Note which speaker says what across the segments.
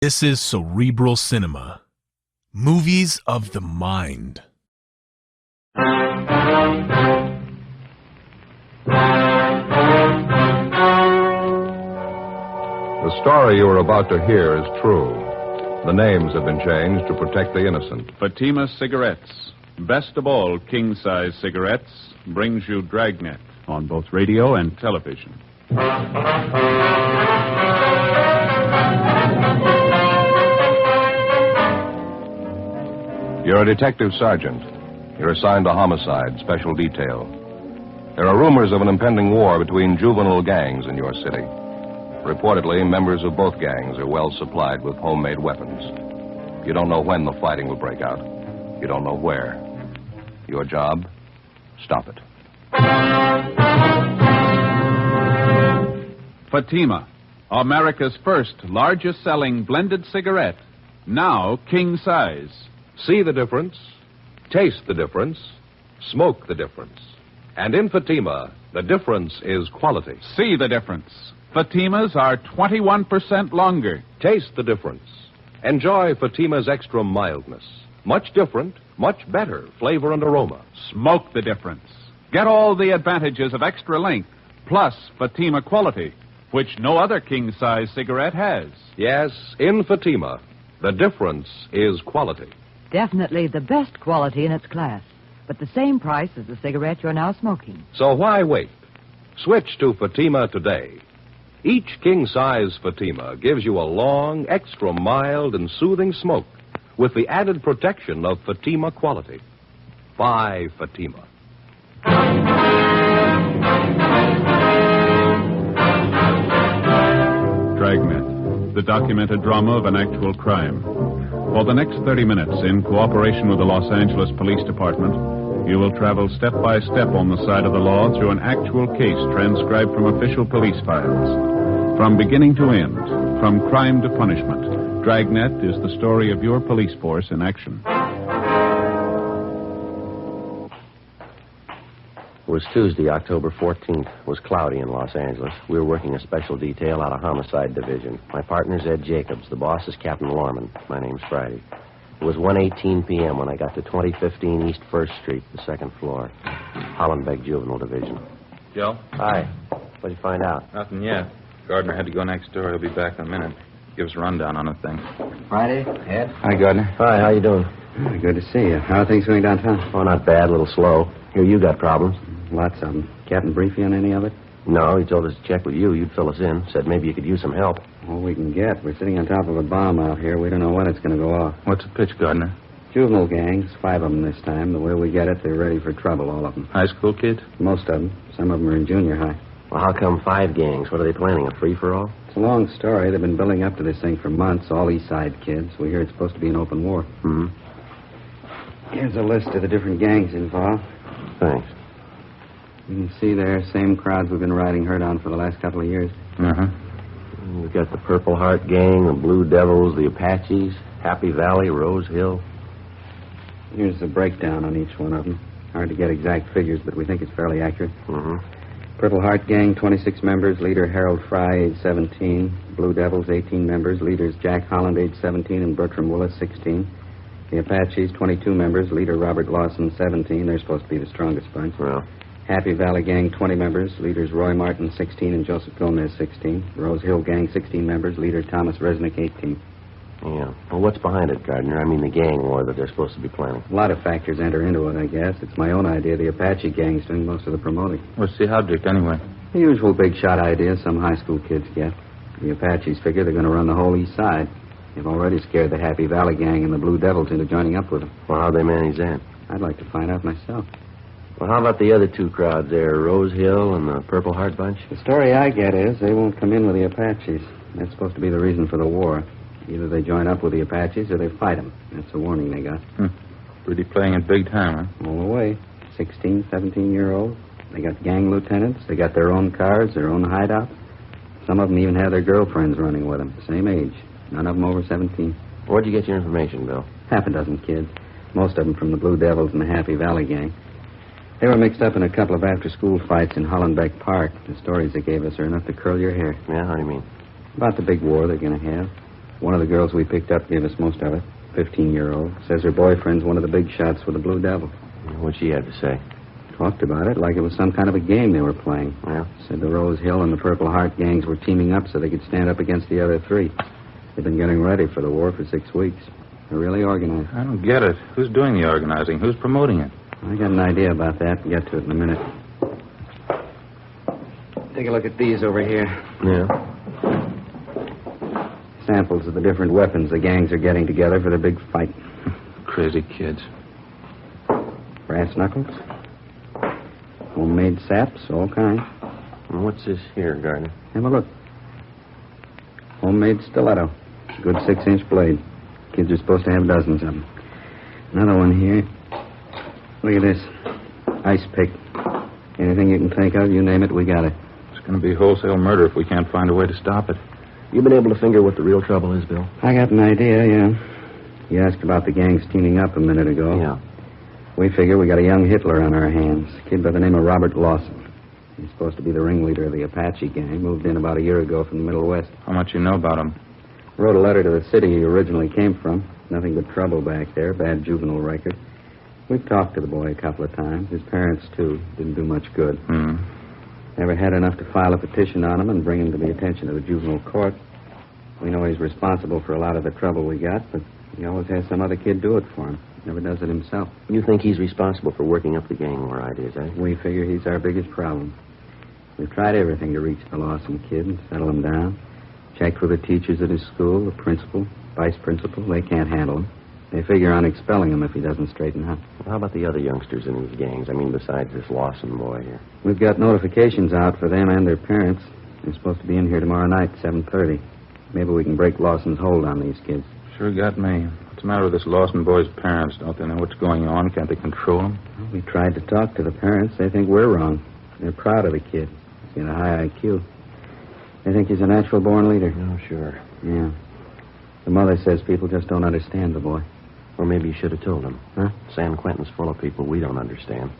Speaker 1: This is Cerebral Cinema. Movies of the mind.
Speaker 2: The story you are about to hear is true. The names have been changed to protect the innocent.
Speaker 3: Fatima Cigarettes, best of all king-size cigarettes, brings you Dragnet on both radio and television.
Speaker 2: You're a detective sergeant. You're assigned to homicide, special detail. There are rumors of an impending war between juvenile gangs in your city. Reportedly, members of both gangs are well supplied with homemade weapons. You don't know when the fighting will break out. You don't know where. Your job? Stop it.
Speaker 3: Fatima, America's first largest-selling blended cigarette, now king-size.
Speaker 2: See the difference, taste the difference, smoke the difference. And in Fatima, the difference is quality.
Speaker 3: See the difference. Fatimas are 21% longer.
Speaker 2: Taste the difference. Enjoy Fatima's extra mildness. Much different, much better flavor and aroma.
Speaker 3: Smoke the difference. Get all the advantages of extra length, plus Fatima quality, which no other king-size cigarette has.
Speaker 2: Yes, in Fatima, the difference is quality.
Speaker 4: Definitely the best quality in its class, but the same price as the cigarette you're now smoking.
Speaker 2: So why wait? Switch to Fatima today. Each king-size Fatima gives you a long, extra mild, and soothing smoke with the added protection of Fatima quality. Buy Fatima.
Speaker 3: Dragnet, the documented drama of an actual crime. For the next 30 minutes, in cooperation with the Los Angeles Police Department, you will travel step by step on the side of the law through an actual case transcribed from official police files. From beginning to end, from crime to punishment, Dragnet is the story of your police force in action.
Speaker 5: It was Tuesday, October 14th. It was cloudy in Los Angeles. We were working a special detail out of Homicide Division. My partner's Ed Jacobs. The boss is Captain Lorman. My name's Friday. It was 1:18 p.m. when I got to 2015 East 1st Street, the second floor. Big Juvenile Division.
Speaker 6: Joe?
Speaker 5: Hi. What'd you find out?
Speaker 6: Nothing yet. Gardner had to go next door. He'll be back in a minute. Give us a rundown on the thing.
Speaker 7: Friday, Ed.
Speaker 6: Hi, Gardner.
Speaker 5: Hi, how you doing?
Speaker 7: Good to see you. How are things going downtown?
Speaker 5: Oh, not bad. A little slow. Here, you got problems.
Speaker 7: Lots of them. Captain brief you on any of it?
Speaker 5: No, he told us to check with you. You'd fill us in. Said maybe you could use some help.
Speaker 7: All we can get. We're sitting on top of a bomb out here. We don't know when it's going to go off.
Speaker 6: What's the pitch, Gardner?
Speaker 7: Juvenile gangs, 5 of them this time. The way we get it, they're ready for trouble, all of them.
Speaker 6: High school kids?
Speaker 7: Most of them. Some of them are in junior high.
Speaker 5: Well, how come 5 gangs? What are they planning, a free-for-all?
Speaker 7: It's a long story. They've been building up to this thing for months, all East Side kids. We hear it's supposed to be an open war.
Speaker 5: Mm-hmm.
Speaker 7: Here's a list of the different gangs involved.
Speaker 5: Thanks.
Speaker 7: You can see there, same crowds we've been riding herd on for the last couple of years.
Speaker 6: Uh-huh.
Speaker 5: We've got the Purple Heart Gang, the Blue Devils, the Apaches, Happy Valley, Rose Hill.
Speaker 7: Here's the breakdown on each one of them. Hard to get exact figures, but we think it's fairly accurate.
Speaker 5: Mm-hmm.
Speaker 7: Purple Heart Gang, 26 members. Leader Harold Fry, age 17. Blue Devils, 18 members. Leaders Jack Holland, age 17, and Bertram Willis, 16. The Apaches, 22 members. Leader Robert Lawson, 17. They're supposed to be the strongest bunch.
Speaker 5: Well,
Speaker 7: Happy Valley Gang, 20 members. Leaders Roy Martin, 16, and Joseph Gomez, 16. Rose Hill Gang, 16 members. Leader Thomas Resnick, 18.
Speaker 5: yeah. Well, what's behind it, Gardner? I mean, the gang war that they're supposed to be planning.
Speaker 7: A lot of factors enter into it, I guess. It's my own idea. The Apache Gang's doing most of the promoting.
Speaker 6: What's the object, anyway?
Speaker 7: The usual big shot ideas some high school kids get. The Apaches figure they're going to run the whole East Side. They've already scared the Happy Valley Gang and the Blue Devils into joining up with them.
Speaker 5: Well, how'd they manage that?
Speaker 7: I'd like to find out myself.
Speaker 5: Well, how about the other 2 crowds there, Rose Hill and the Purple Heart Bunch?
Speaker 7: The story I get is they won't come in with the Apaches. That's supposed to be the reason for the war. Either they join up with the Apaches or they fight them. That's the warning they got.
Speaker 6: Really playing it big time, huh?
Speaker 7: All the way. 16, 17-year-olds. They got gang lieutenants. They got their own cars, their own hideout. Some of them even have their girlfriends running with them, same age. None of them over 17.
Speaker 5: Where'd you get your information, Bill?
Speaker 7: Half a dozen kids. Most of them from the Blue Devils and the Happy Valley Gang. They were mixed up in a couple of after-school fights in Hollenbeck Park. The stories they gave us are enough to curl your hair.
Speaker 5: Yeah, how do you mean?
Speaker 7: About the big war they're going to have. One of the girls we picked up gave us most of it. 15-year-old. Says her boyfriend's one of the big shots with the Blue Devil.
Speaker 5: What'd she have to say?
Speaker 7: Talked about it like it was some kind of a game they were playing.
Speaker 5: Yeah.
Speaker 7: Said the Rose Hill and the Purple Heart gangs were teaming up so they could stand up against the other three. They've been getting ready for the war for 6 weeks. They're really organized.
Speaker 6: I don't get it. Who's doing the organizing? Who's promoting it?
Speaker 7: I got an idea about that. We'll get to it in a minute. Take a look at these over here.
Speaker 5: Yeah.
Speaker 7: Samples of the different weapons the gangs are getting together for the big fight.
Speaker 6: Crazy kids.
Speaker 7: Brass knuckles. Homemade saps, all kinds.
Speaker 5: And what's this here, Gardner?
Speaker 7: Have a look. Homemade stiletto. Good 6-inch blade. Kids are supposed to have dozens of them. Another one here. Look at this. Ice pick. Anything you can think of, you name it, we got it.
Speaker 6: It's going to be wholesale murder if we can't find a way to stop it.
Speaker 5: You been able to figure what the real trouble is, Bill?
Speaker 7: I got an idea, yeah. You asked about the gangs teaming up a minute ago.
Speaker 5: Yeah.
Speaker 7: We figure we got a young Hitler on our hands. A kid by the name of Robert Lawson. He's supposed to be the ringleader of the Apache gang. Moved in about a year ago from the Middle West.
Speaker 6: How much you know about him?
Speaker 7: Wrote a letter to the city he originally came from. Nothing but trouble back there. Bad juvenile record. We've talked to the boy a couple of times. His parents, too. Didn't do much good. Never had enough to file a petition on him and bring him to the attention of the juvenile court. We know he's responsible for a lot of the trouble we got, but he always has some other kid do it for him. Never does it himself.
Speaker 5: You think he's responsible for working up the gang war ideas, eh?
Speaker 7: We figure he's our biggest problem. We've tried everything to reach the Lawson kid and settle him down. Checked with the teachers at his school, the principal, vice principal. They can't handle him. They figure on expelling him if he doesn't straighten up.
Speaker 5: Well, how about the other youngsters in these gangs? I mean, besides this Lawson boy here.
Speaker 7: We've got notifications out for them and their parents. They're supposed to be in here tomorrow night, 7:30. Maybe we can break Lawson's hold on these kids.
Speaker 6: Sure got me. What's the matter with this Lawson boy's parents? Don't they know what's going on? Can't they control him?
Speaker 7: Well, we tried to talk to the parents. They think we're wrong. They're proud of the kid. He's got a high IQ. They think he's a natural-born leader.
Speaker 5: Oh, sure.
Speaker 7: Yeah. The mother says people just don't understand the boy.
Speaker 5: Or maybe you should have told him.
Speaker 7: Huh?
Speaker 5: San Quentin's full of people we don't understand.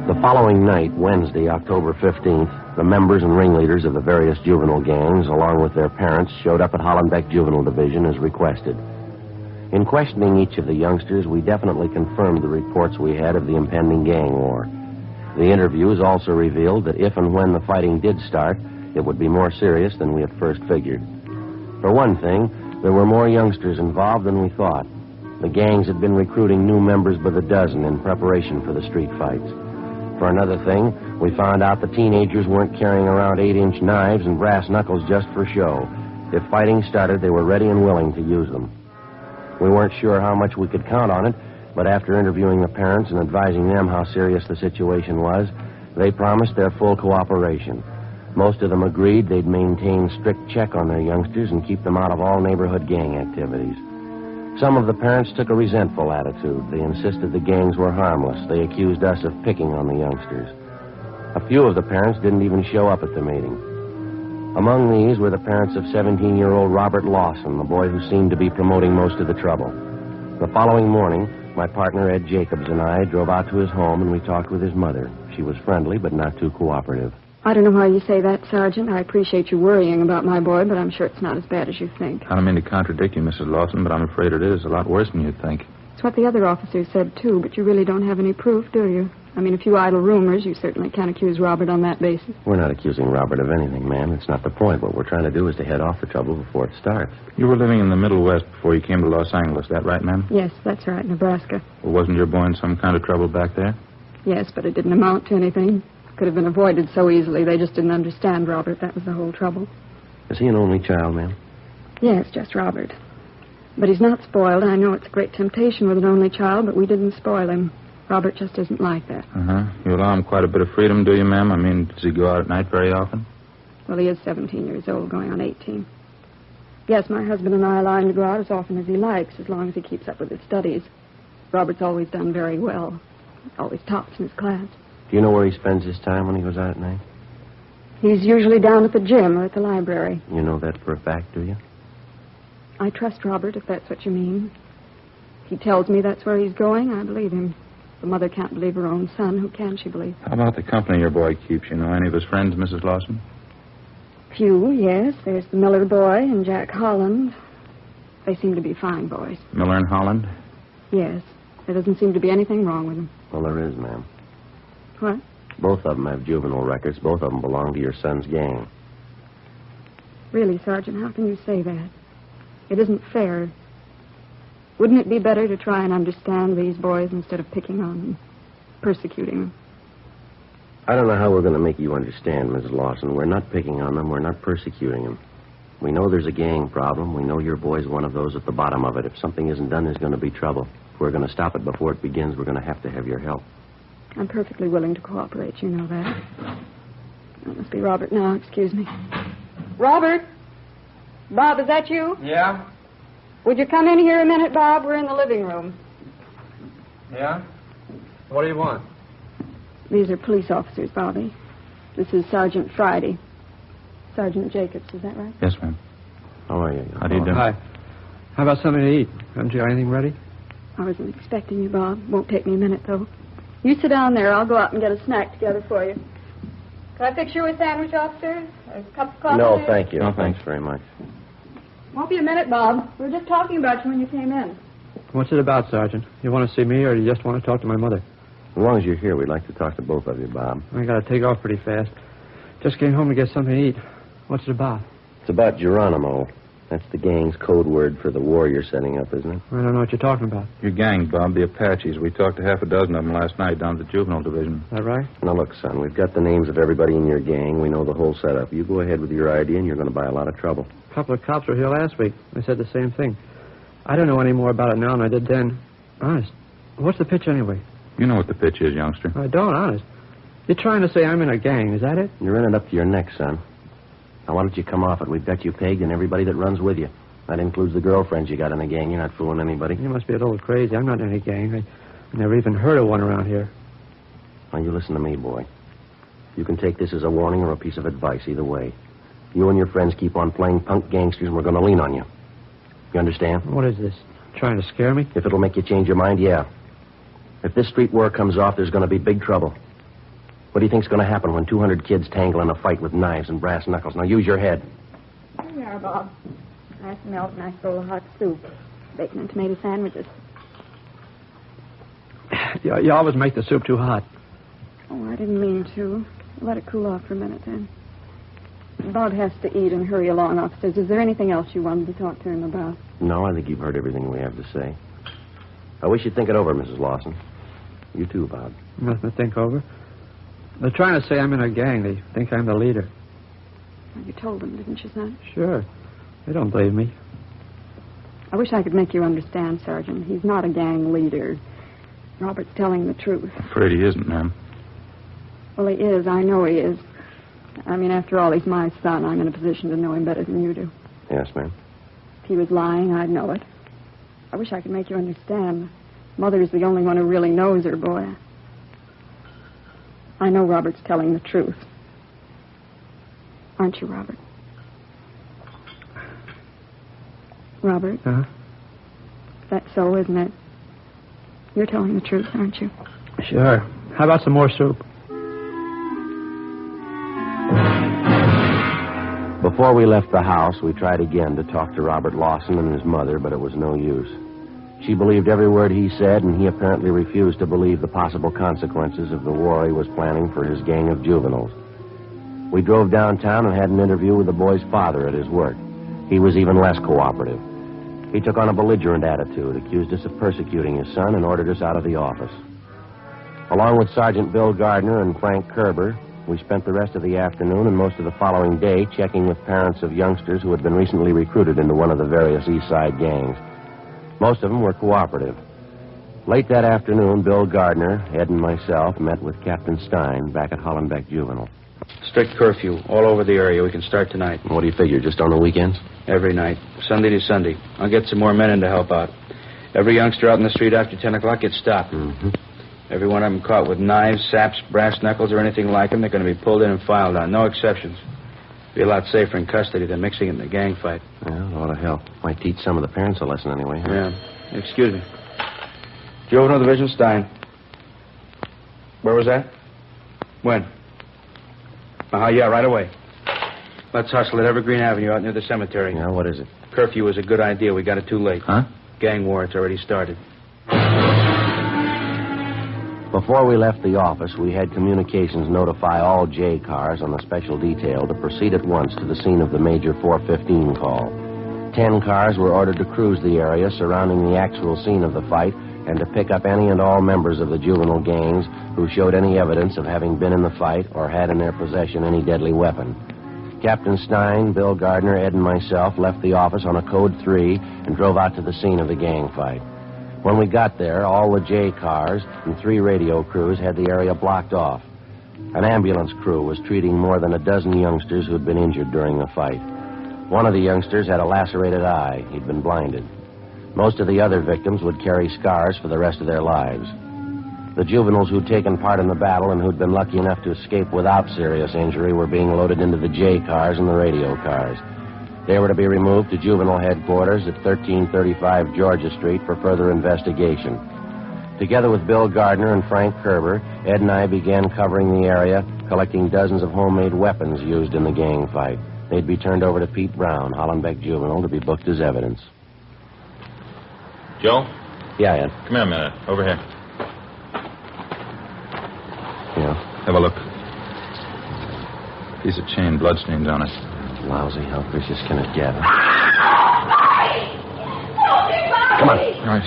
Speaker 5: The following night, Wednesday, October 15th, the members and ringleaders of the various juvenile gangs, along with their parents, showed up at Hollenbeck Juvenile Division as requested. In questioning each of the youngsters, we definitely confirmed the reports we had of the impending gang war. The interviews also revealed that if and when the fighting did start, it would be more serious than we at first figured. For one thing, there were more youngsters involved than we thought. The gangs had been recruiting new members by the dozen in preparation for the street fights. For another thing, we found out the teenagers weren't carrying around 8-inch knives and brass knuckles just for show. If fighting started, they were ready and willing to use them. We weren't sure how much we could count on it, but after interviewing the parents and advising them how serious the situation was, they promised their full cooperation. Most of them agreed they'd maintain strict check on their youngsters and keep them out of all neighborhood gang activities. Some of the parents took a resentful attitude. They insisted the gangs were harmless. They accused us of picking on the youngsters. A few of the parents didn't even show up at the meeting. Among these were the parents of 17-year-old Robert Lawson, the boy who seemed to be promoting most of the trouble. The following morning, my partner Ed Jacobs and I drove out to his home and we talked with his mother. She was friendly but not too cooperative.
Speaker 8: I don't know how you say that, Sergeant. I appreciate you worrying about my boy, but I'm sure it's not as bad as you think.
Speaker 6: I don't mean to contradict you, Mrs. Lawson, but I'm afraid it is a lot worse than you'd think.
Speaker 8: It's what the other officers said, too, but you really don't have any proof, do you? I mean, a few idle rumors. You certainly can't accuse Robert on that basis.
Speaker 5: We're not accusing Robert of anything, ma'am. It's not the point. What we're trying to do is to head off the trouble before it starts.
Speaker 6: You were living in the Middle West before you came to Los Angeles, that right, ma'am?
Speaker 8: Yes, that's right, Nebraska.
Speaker 6: Well, wasn't your boy in some kind of trouble back there?
Speaker 8: Yes, but it didn't amount to anything. Could have been avoided so easily. They just didn't understand Robert. That was the whole trouble.
Speaker 5: Is he an only child, ma'am?
Speaker 8: Yes, just Robert. But he's not spoiled. I know it's a great temptation with an only child, but we didn't spoil him. Robert just isn't like that.
Speaker 6: You allow him quite a bit of freedom, do you, ma'am? I mean, does he go out at night very often?
Speaker 8: Well, he is 17 years old, going on 18. Yes, my husband and I allow him to go out as often as he likes, as long as he keeps up with his studies. Robert's always done very well. Always tops in his class.
Speaker 5: Do you know where he spends his time when he goes out at night?
Speaker 8: He's usually down at the gym or at the library.
Speaker 5: You know that for a fact, do you?
Speaker 8: I trust Robert, if that's what you mean. If he tells me that's where he's going, I believe him. The mother can't believe her own son. Who can she believe?
Speaker 6: How about the company your boy keeps? You know any of his friends, Mrs. Lawson?
Speaker 8: Few, yes. There's the Miller boy and Jack Holland. They seem to be fine boys.
Speaker 6: Miller and Holland?
Speaker 8: Yes. There doesn't seem to be anything wrong with them.
Speaker 5: Well, there is, ma'am.
Speaker 8: What?
Speaker 5: Both of them have juvenile records. Both of them belong to your son's gang.
Speaker 8: Really, Sergeant, how can you say that? It isn't fair. Wouldn't it be better to try and understand these boys instead of picking on them, persecuting them?
Speaker 5: I don't know how we're going to make you understand, Mrs. Lawson. We're not picking on them. We're not persecuting them. We know there's a gang problem. We know your boy's one of those at the bottom of it. If something isn't done, there's going to be trouble. If we're going to stop it before it begins, we're going to have your help.
Speaker 8: I'm perfectly willing to cooperate. You know that. That must be Robert now. Excuse me. Robert? Bob, is that you?
Speaker 9: Yeah?
Speaker 8: Would you come in here a minute, Bob? We're in the living room.
Speaker 9: Yeah? What do you want?
Speaker 8: These are police officers, Bobby. This is Sergeant Friday. Sergeant Jacobs, is that right?
Speaker 6: Yes, ma'am.
Speaker 5: How are you?
Speaker 6: How do you do?
Speaker 9: Hi. How about something to eat? Haven't you got anything ready?
Speaker 8: I wasn't expecting you, Bob. Won't take me a minute, though. You sit down there. I'll go out and get a snack together for you. Can I fix you a sandwich, officer? A cup of coffee?
Speaker 5: No, thank you.
Speaker 6: No,
Speaker 5: Thanks very much.
Speaker 8: Won't be a minute, Bob. We were just talking about you when you came in.
Speaker 9: What's it about, Sergeant? You want to see me, or do you just want to talk to my mother?
Speaker 5: As long as you're here, we'd like to talk to both of you, Bob.
Speaker 9: I got to take off pretty fast. Just came home to get something to eat. What's it about?
Speaker 5: It's about Geronimo. That's the gang's code word for the war you're setting up, isn't it?
Speaker 9: I don't know what you're talking about.
Speaker 6: Your gang, Bob, the Apaches. We talked to half a dozen of them last night down at the juvenile division.
Speaker 9: Is that right?
Speaker 5: Now, look, son, we've got the names of everybody in your gang. We know the whole setup. You go ahead with your idea, and you're going to buy a lot of trouble.
Speaker 9: A couple of cops were here last week. They said the same thing. I don't know any more about it now than I did then. Honest. What's the pitch anyway?
Speaker 6: You know what the pitch is, youngster.
Speaker 9: I don't, honest. You're trying to say I'm in a gang, is that it?
Speaker 5: You're in it up to your neck, son. Now, why don't you come off it? We've got you pegged and everybody that runs with you. That includes the girlfriends you got in the gang. You're not fooling anybody.
Speaker 9: You must be a little crazy. I'm not in any gang. I never even heard of one around here.
Speaker 5: Now, you listen to me, boy. You can take this as a warning or a piece of advice, either way. You and your friends keep on playing punk gangsters, and we're going to lean on you. You understand?
Speaker 9: What is this? Trying to scare me?
Speaker 5: If it'll make you change your mind, yeah. If this street war comes off, there's going to be big trouble. What do you think's going to happen when 200 kids tangle in a fight with knives and brass knuckles? Now, use your head.
Speaker 8: Here you are, Bob. Nice milk, nice bowl of hot soup. Bacon and tomato sandwiches.
Speaker 9: You always make the soup too hot.
Speaker 8: Oh, I didn't mean to. Let it cool off for a minute, then. Bob has to eat and hurry along upstairs. Is there anything else you wanted to talk to him about?
Speaker 5: No, I think you've heard everything we have to say. I wish you'd think it over, Mrs. Lawson. You too, Bob.
Speaker 9: Nothing to think over. They're trying to say I'm in a gang. They think I'm the leader.
Speaker 8: You told them, didn't you, son?
Speaker 9: Sure. They don't believe me.
Speaker 8: I wish I could make you understand, Sergeant. He's not a gang leader. Robert's telling the truth.
Speaker 6: Afraid he isn't, ma'am.
Speaker 8: Well, he is. I know he is. I mean, after all, he's my son. I'm in a position to know him better than you do.
Speaker 5: Yes, ma'am.
Speaker 8: If he was lying, I'd know it. I wish I could make you understand. Mother's the only one who really knows her boy. I know Robert's telling the truth. Aren't you, Robert? Robert?
Speaker 9: Huh?
Speaker 8: That's so, isn't it? You're telling the truth, aren't you?
Speaker 9: Sure. How about some more soup?
Speaker 5: Before we left the house, we tried again to talk to Robert Lawson and his mother, but it was no use. She believed every word he said, and he apparently refused to believe the possible consequences of the war he was planning for his gang of juveniles. We drove downtown and had an interview with the boy's father at his work. He was even less cooperative. He took on a belligerent attitude, accused us of persecuting his son, and ordered us out of the office. Along with Sergeant Bill Gardner and Frank Kerber, we spent the rest of the afternoon and most of the following day checking with parents of youngsters who had been recently recruited into one of the various East Side gangs. Most of them were cooperative. Late that afternoon, Bill Gardner, Ed, and myself met with Captain Stein back at Hollenbeck Juvenile.
Speaker 7: Strict curfew all over the area. We can start tonight.
Speaker 5: What do you figure, just on the weekends?
Speaker 7: Every night. Sunday to Sunday. I'll get some more men in to help out. Every youngster out in the street after 10 o'clock gets stopped.
Speaker 5: Mm-hmm.
Speaker 7: Every one of them caught with knives, saps, brass knuckles, or anything like them, they're going to be pulled in and filed on. No exceptions. Be a lot safer in custody than mixing it in a gang fight.
Speaker 5: Well, a lot of help. Might teach some of the parents a lesson anyway. Huh?
Speaker 7: Yeah. Excuse me. Juvenile Division, Stein. Where was that? When? Yeah, right away.
Speaker 6: Let's hustle at Evergreen Avenue out near the cemetery.
Speaker 5: Yeah, what is it?
Speaker 6: Curfew was a good idea. We got it too late.
Speaker 5: Huh?
Speaker 6: Gang war, it's already started.
Speaker 5: Before we left the office, we had communications notify all J cars on the special detail to proceed at once to the scene of the Major 415 call. 10 cars were ordered to cruise the area surrounding the actual scene of the fight and to pick up any and all members of the juvenile gangs who showed any evidence of having been in the fight or had in their possession any deadly weapon. Captain Stein, Bill Gardner, Ed, and myself left the office on a Code 3 and drove out to the scene of the gang fight. When we got there, all the J cars and 3 radio crews had the area blocked off. An ambulance crew was treating more than a dozen youngsters who'd been injured during the fight. One of the youngsters had a lacerated eye. He'd been blinded. Most of the other victims would carry scars for the rest of their lives. The juveniles who'd taken part in the battle and who'd been lucky enough to escape without serious injury were being loaded into the J cars and the radio cars. They were to be removed to juvenile headquarters at 1335 Georgia Street for further investigation. Together with Bill Gardner and Frank Kerber, Ed and I began covering the area, collecting dozens of homemade weapons used in the gang fight. They'd be turned over to Pete Brown, Hollenbeck Juvenile, to be booked as evidence.
Speaker 10: Joe?
Speaker 5: Yeah, Ed.
Speaker 10: Come here a minute. Over here.
Speaker 5: Yeah.
Speaker 6: Have a look. Piece of chain, bloodstains on it.
Speaker 5: Lousy. How vicious can it get?
Speaker 8: Come
Speaker 5: on.
Speaker 6: All right.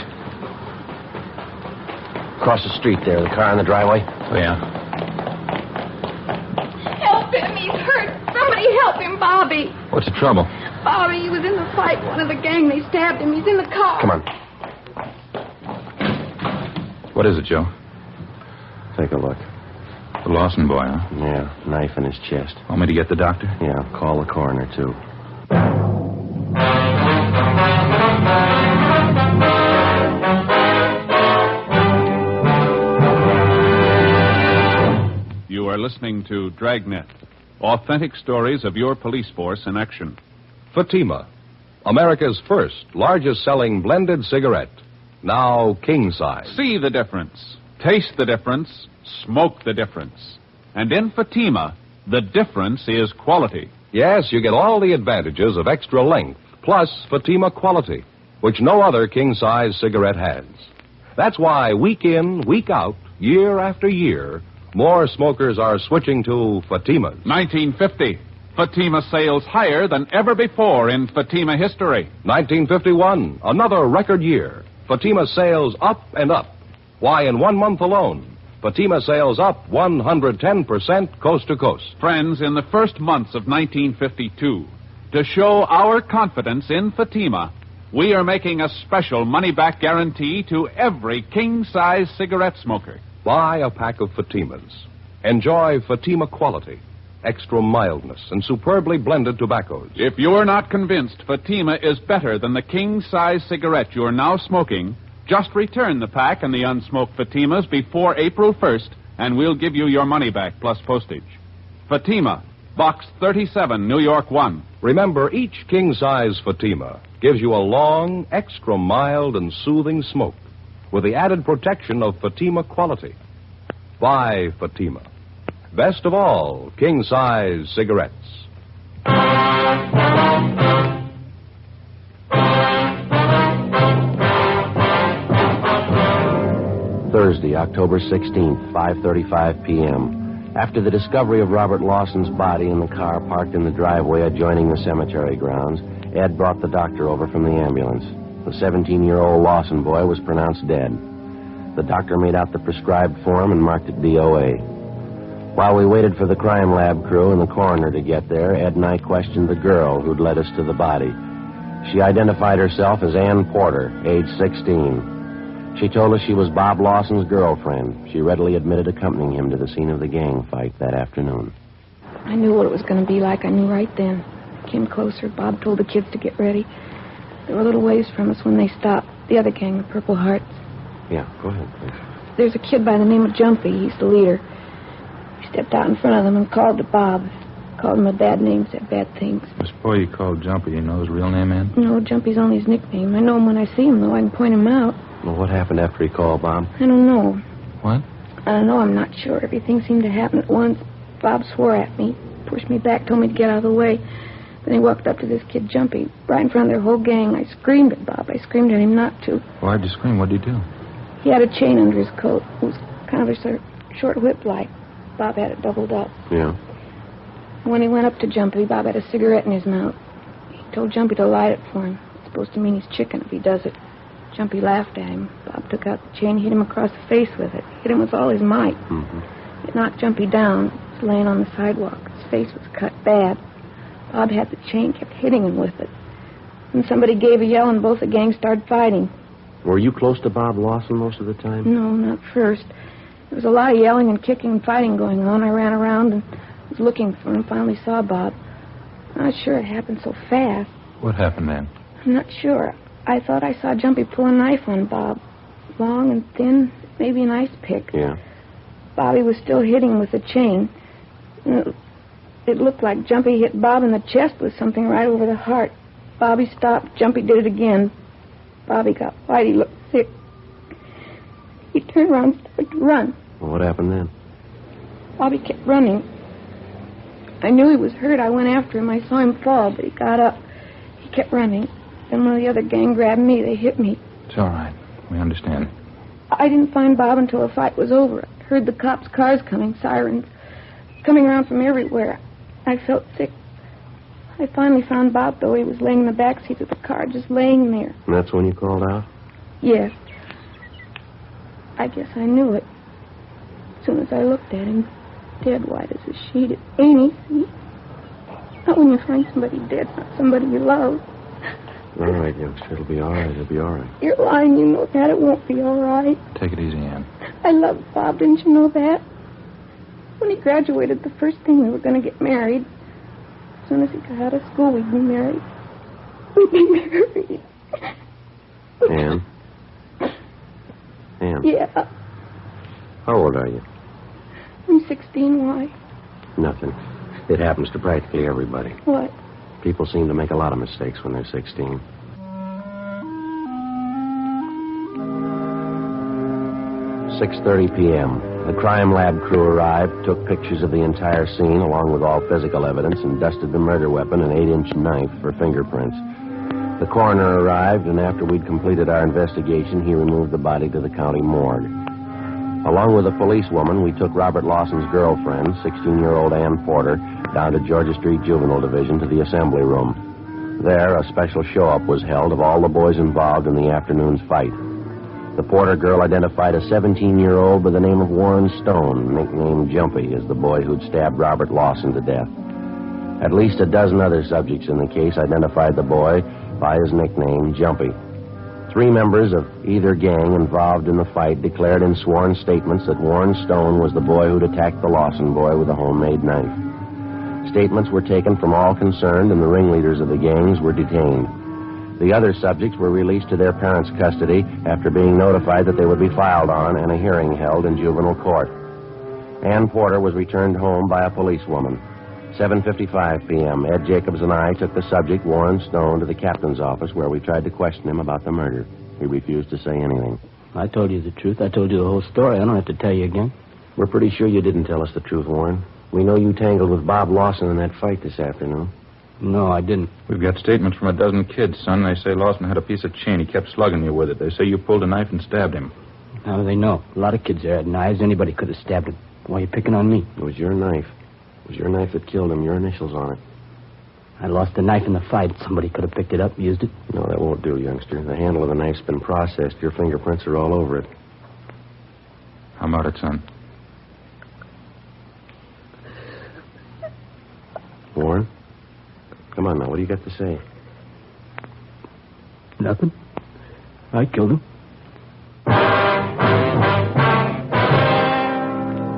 Speaker 5: Across the street there, the car in the driveway.
Speaker 6: Oh, yeah.
Speaker 8: Help him. He's hurt. Somebody help him, Bobby.
Speaker 6: What's the trouble?
Speaker 8: Bobby, he was in the fight. One of the gang, they stabbed him. He's in the car.
Speaker 5: Come on.
Speaker 6: What is it, Joe?
Speaker 5: Take a look.
Speaker 6: The Lawson boy, huh?
Speaker 5: Yeah, knife in his chest.
Speaker 6: Want me to get the doctor?
Speaker 5: Yeah, call the coroner, too.
Speaker 3: You are listening to Dragnet, authentic stories of your police force in action.
Speaker 2: Fatima, America's first largest-selling blended cigarette, now king size.
Speaker 3: See the difference, taste the difference, smoke the difference. And in Fatima, the difference is quality.
Speaker 2: Yes, you get all the advantages of extra length, plus Fatima quality, which no other king-size cigarette has. That's why week in, week out, year after year, more smokers are switching to Fatimas.
Speaker 3: 1950, Fatima sales higher than ever before in Fatima history.
Speaker 2: 1951, another record year. Fatima sales up and up. Why, in 1 month alone, Fatima sales up 110% coast to coast.
Speaker 3: Friends, in the first months of 1952, to show our confidence in Fatima, we are making a special money-back guarantee to every king-size cigarette smoker.
Speaker 2: Buy a pack of Fatimas. Enjoy Fatima quality, extra mildness, and superbly blended tobaccos.
Speaker 3: If you're not convinced Fatima is better than the king-size cigarette you're now smoking, just return the pack and the unsmoked Fatimas before April 1st, and we'll give you your money back plus postage. Fatima, Box 37, New York 1.
Speaker 2: Remember, each king-size Fatima gives you a long, extra mild, and soothing smoke with the added protection of Fatima quality. Buy Fatima. Best of all, king-size cigarettes.
Speaker 5: Thursday, October 16th, 5:35 p.m. After the discovery of Robert Lawson's body in the car parked in the driveway adjoining the cemetery grounds, Ed brought the doctor over from the ambulance. The 17-year-old Lawson boy was pronounced dead. The doctor made out the prescribed form and marked it DOA. While we waited for the crime lab crew and the coroner to get there, Ed and I questioned the girl who'd led us to the body. She identified herself as Ann Porter, age 16. She told us she was Bob Lawson's girlfriend. She readily admitted accompanying him to the scene of the gang fight that afternoon.
Speaker 11: I knew what it was going to be like. I knew right then. I came closer. Bob told the kids to get ready. They were a little ways from us when they stopped. The other gang, the Purple Hearts.
Speaker 5: Yeah, go ahead, please.
Speaker 11: There's a kid by the name of Jumpy. He's the leader. He stepped out in front of them and called to Bob. Called him a bad name, said bad things.
Speaker 6: This boy you called Jumpy, you know his real name, Ann?
Speaker 11: No, Jumpy's only his nickname. I know him when I see him, though. I can point him out.
Speaker 5: Well, what happened after he called Bob?
Speaker 11: I don't know.
Speaker 6: What?
Speaker 11: I don't know. I'm not sure. Everything seemed to happen at once. Bob swore at me, pushed me back, told me to get out of the way. Then he walked up to this kid, Jumpy, right in front of their whole gang. I screamed at Bob. I screamed at him not to.
Speaker 6: Why'd you scream? What'd you do?
Speaker 11: He had a chain under his coat. It was kind of a short whip-like. Bob had it doubled up.
Speaker 5: Yeah.
Speaker 11: When he went up to Jumpy, Bob had a cigarette in his mouth. He told Jumpy to light it for him. It's supposed to mean he's chicken if he does it. Jumpy laughed at him. Bob took out the chain, hit him across the face with it. Hit him with all his might.
Speaker 5: Mm-hmm.
Speaker 11: It knocked Jumpy down. He was laying on the sidewalk. His face was cut bad. Bob had the chain, kept hitting him with it. And somebody gave a yell, and both the gangs started fighting.
Speaker 5: Were you close to Bob Lawson most of the time?
Speaker 11: No, not first. There was a lot of yelling and kicking and fighting going on. I ran around and was looking for him. Finally saw Bob. I'm not sure it happened so fast.
Speaker 6: What happened then?
Speaker 11: I'm not sure. I thought I saw Jumpy pull a knife on Bob. Long and thin, maybe an ice pick.
Speaker 5: Yeah.
Speaker 11: Bobby was still hitting with the chain. It looked like Jumpy hit Bob in the chest with something right over the heart. Bobby stopped. Jumpy did it again. Bobby got white. He looked sick. He turned around and started to run.
Speaker 5: Well, what happened then?
Speaker 11: Bobby kept running. I knew he was hurt. I went after him. I saw him fall, but he got up. He kept running. Then one of the other gang grabbed me. They hit me.
Speaker 6: It's all right. We understand.
Speaker 11: I didn't find Bob until the fight was over. I heard the cops' cars coming, sirens, coming around from everywhere. I felt sick. I finally found Bob, though. He was laying in the back seat of the car, just laying there.
Speaker 5: And that's when you called out?
Speaker 11: Yes. I guess I knew it. As soon as I looked at him, dead white as a sheet. It ain't easy. Not when you find somebody dead, not somebody you love.
Speaker 5: All right, youngster. It'll be all right. It'll be all right.
Speaker 11: You're lying. You know that. It won't be all right.
Speaker 6: Take it easy, Ann.
Speaker 11: I loved Bob. Didn't you know that? When he graduated, the first thing we were going to get married. As soon as he got out of school, we'd be married. We'd be married.
Speaker 5: Ann? Ann?
Speaker 11: Yeah.
Speaker 5: How old are you?
Speaker 11: I'm 16. Why?
Speaker 5: Nothing. It happens to practically everybody.
Speaker 11: What?
Speaker 5: People seem to make a lot of mistakes when they're 16. 6:30 p.m. The crime lab crew arrived, took pictures of the entire scene along with all physical evidence, and dusted the murder weapon, an 8-inch knife, for fingerprints. The coroner arrived, and after we'd completed our investigation, he removed the body to the county morgue. Along with a policewoman, we took Robert Lawson's girlfriend, 16-year-old Ann Porter, down to Georgia Street Juvenile Division to the assembly room. There, a special show-up was held of all the boys involved in the afternoon's fight. The Porter girl identified a 17-year-old by the name of Warren Stone, nicknamed Jumpy, as the boy who'd stabbed Robert Lawson to death. At least a dozen other subjects in the case identified the boy by his nickname, Jumpy. 3 members of either gang involved in the fight declared in sworn statements that Warren Stone was the boy who'd attacked the Lawson boy with a homemade knife. Statements were taken from all concerned, and the ringleaders of the gangs were detained. The other subjects were released to their parents' custody after being notified that they would be filed on and a hearing held in juvenile court. Ann Porter was returned home by a policewoman. 7:55 p.m., Ed Jacobs and I took the subject, Warren Stone, to the captain's office where we tried to question him about the murder. He refused to say anything.
Speaker 10: I told you the truth. I told you the whole story. I don't have to tell you again.
Speaker 5: We're pretty sure you didn't tell us the truth, Warren. We know you tangled with Bob Lawson in that fight this afternoon.
Speaker 10: No, I didn't.
Speaker 6: We've got statements from a dozen kids, son. They say Lawson had a piece of chain. He kept slugging you with it. They say you pulled a knife and stabbed him.
Speaker 10: How do they know? A lot of kids there had knives. Anybody could have stabbed him. Why are you picking on me?
Speaker 5: It was your knife. It was your knife that killed him. Your initials on it.
Speaker 10: I lost the knife in the fight. Somebody could have picked it up, used it.
Speaker 5: No, that won't do, youngster. The handle of the knife's been processed. Your fingerprints are all over it.
Speaker 6: How about it, son?
Speaker 5: Warren? Come on now, what do you got to say?
Speaker 10: Nothing. I killed him.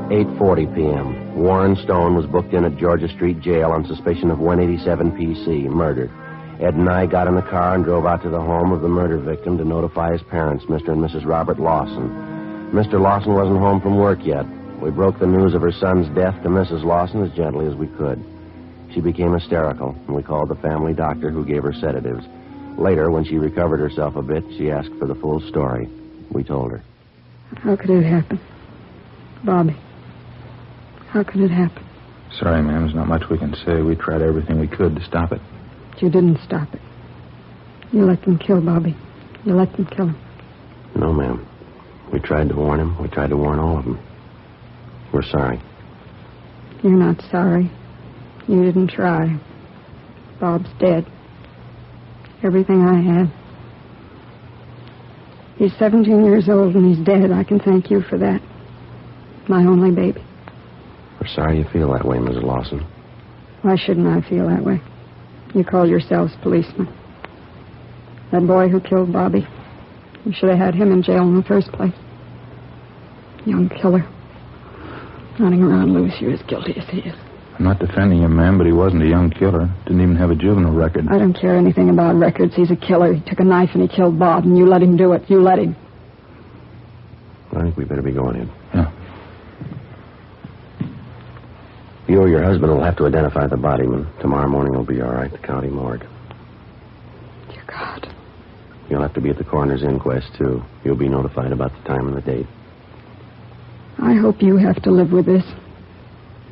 Speaker 5: 8:40 p.m. Warren Stone was booked in at Georgia Street Jail on suspicion of 187 PC, murder. Ed and I got in the car and drove out to the home of the murder victim to notify his parents, Mr. and Mrs. Robert Lawson. Mr. Lawson wasn't home from work yet. We broke the news of her son's death to Mrs. Lawson as gently as we could. She became hysterical, and we called the family doctor, who gave her sedatives. Later, when she recovered herself a bit, she asked for the full story. We told her.
Speaker 8: How could it happen? Bobby, how could it happen?
Speaker 6: Sorry, ma'am. There's not much we can say. We tried everything we could to stop it.
Speaker 8: But you didn't stop it. You let them kill Bobby. You let them kill him.
Speaker 5: No, ma'am. We tried to warn him. We tried to warn all of them. We're sorry.
Speaker 8: You're not sorry. You didn't try. Bob's dead. Everything I had. He's 17 years old and he's dead. I can thank you for that. My only baby.
Speaker 5: We're sorry you feel that way, Mrs. Lawson.
Speaker 8: Why shouldn't I feel that way? You call yourselves policemen. That boy who killed Bobby, you should have had him in jail in the first place. Young killer. Running around loose, you're as guilty as he is.
Speaker 6: I'm not defending him, ma'am, but he wasn't a young killer. Didn't even have a juvenile record.
Speaker 8: I don't care anything about records. He's a killer. He took a knife and he killed Bob, and you let him do it. You let him.
Speaker 5: I think we better be going in.
Speaker 6: Yeah.
Speaker 5: You or your husband will have to identify the body, man. Tomorrow morning will be all right, the county morgue.
Speaker 8: Dear God.
Speaker 5: You'll have to be at the coroner's inquest, too. You'll be notified about the time and the date.
Speaker 8: I hope you have to live with this.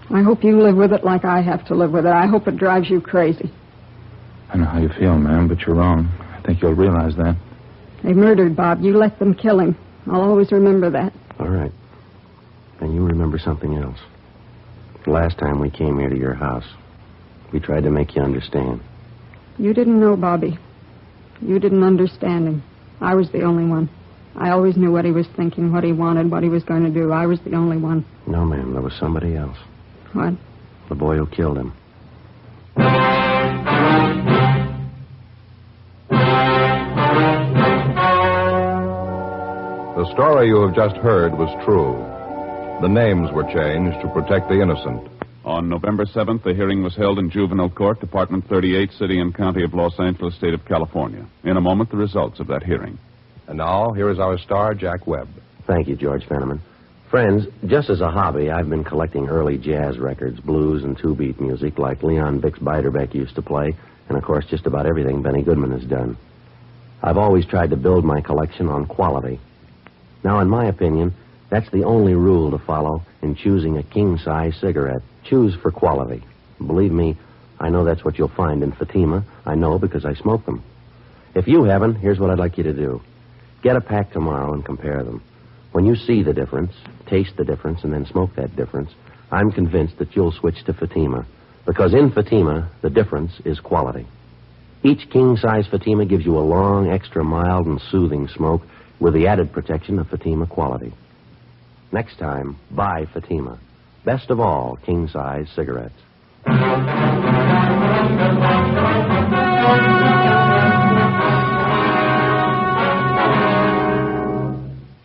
Speaker 8: I hope you live with it like I have to live with it. I hope it drives you crazy.
Speaker 6: I know how you feel, ma'am, but you're wrong. I think you'll realize that.
Speaker 8: They murdered Bob. You let them kill him. I'll always remember that.
Speaker 5: All right. And you remember something else. The last time we came here to your house, we tried to make you understand.
Speaker 8: You didn't know Bobby. You didn't understand him. I was the only one. I always knew what he was thinking, what he wanted, what he was going to do. I was the only one.
Speaker 5: No, ma'am, there was somebody else.
Speaker 8: What?
Speaker 5: The boy who killed him.
Speaker 2: The story you have just heard was true. The names were changed to protect the innocent.
Speaker 3: On November 7th, the hearing was held in Juvenile Court, Department 38, City and County of Los Angeles, State of California. In a moment, the results of that hearing.
Speaker 2: And now, here is our star, Jack Webb.
Speaker 5: Thank you, George Fenneman. Friends, just as a hobby, I've been collecting early jazz records, blues and two-beat music like Leon Bix Beiderbecke used to play, and of course just about everything Benny Goodman has done. I've always tried to build my collection on quality. Now, in my opinion, that's the only rule to follow in choosing a king-size cigarette. Choose for quality. Believe me, I know that's what you'll find in Fatima. I know because I smoke them. If you haven't, here's what I'd like you to do. Get a pack tomorrow and compare them. When you see the difference, taste the difference, and then smoke that difference, I'm convinced that you'll switch to Fatima. Because in Fatima, the difference is quality. Each king-size Fatima gives you a long, extra mild and soothing smoke with the added protection of Fatima quality. Next time, buy Fatima. Best of all, king-size cigarettes.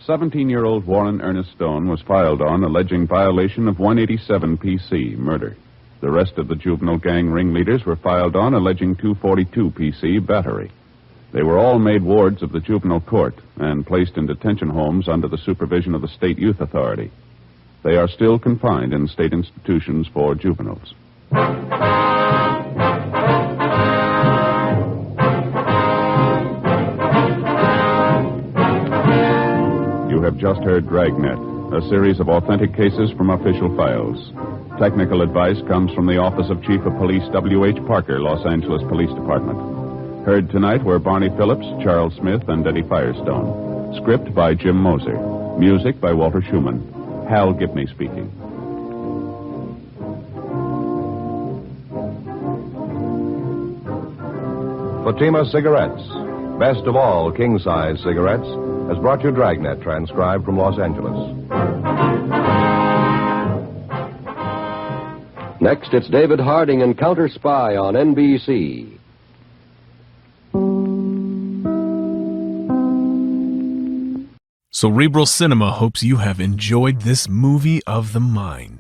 Speaker 3: 17-year-old Warren Ernest Stone was filed on alleging violation of 187 PC, murder. The rest of the juvenile gang ringleaders were filed on alleging 242 PC, battery. They were all made wards of the juvenile court and placed in detention homes under the supervision of the State Youth Authority. They are still confined in state institutions for juveniles. You have just heard Dragnet, a series of authentic cases from official files. Technical advice comes from the Office of Chief of Police W.H. Parker, Los Angeles Police Department. Heard tonight were Barney Phillips, Charles Smith, and Eddie Firestone. Script by Jim Moser. Music by Walter Schumann. Hal Gibney speaking.
Speaker 2: Fatima Cigarettes, best of all king-size cigarettes, has brought you Dragnet, transcribed from Los Angeles.
Speaker 12: Next, it's David Harding and Counter Spy on NBC.
Speaker 1: Cerebral Cinema hopes you have enjoyed this movie of the mind.